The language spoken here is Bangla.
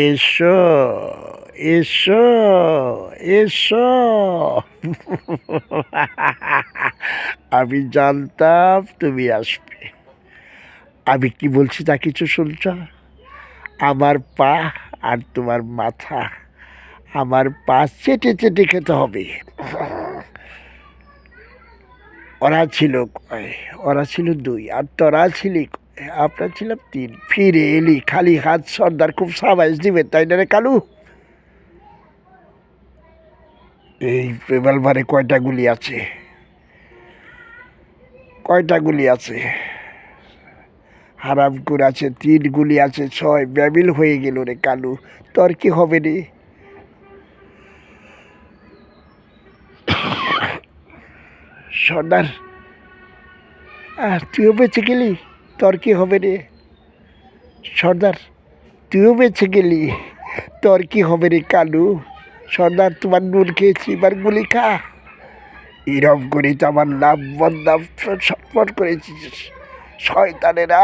এসো, এসো, এসো। আমি জানতাম তুমি আসবে। আমি কি বলছি তা কিছু শুনছ? আমার পা আর তোমার মাথা, আমার পা চেটে চেটে খেতে হবে। ওরা ছিল কয়? ওরা ছিল দুই, আর তোরা ছিলি কয়? আমরা ছিলাম তিন। ফিরে এলি খালি হাত, সর্দার খুব সাবাইশ দিবে, তাই না রে কালু? এই রিভলভারে কয়টা গুলি আছে? কয়টা গুলি আছে? হারামপুর আছে তিন, গুলি আছে ছয়। ব্যাবিল হয়ে গেল রে কালু। তোর কি হবে রে? সর্দার, তুইও বেঁচে গেলি। তোর কি হবে রে? সর্দার, তুইও বেঁচে গেলি। তোর কি হবে রে কালু? সর্দার, তোমার নুন খেয়েছি, এবার গুলি খা। এরম করে তো আমার নাম বদনাম সটপট করেছিস শয়তানেরা।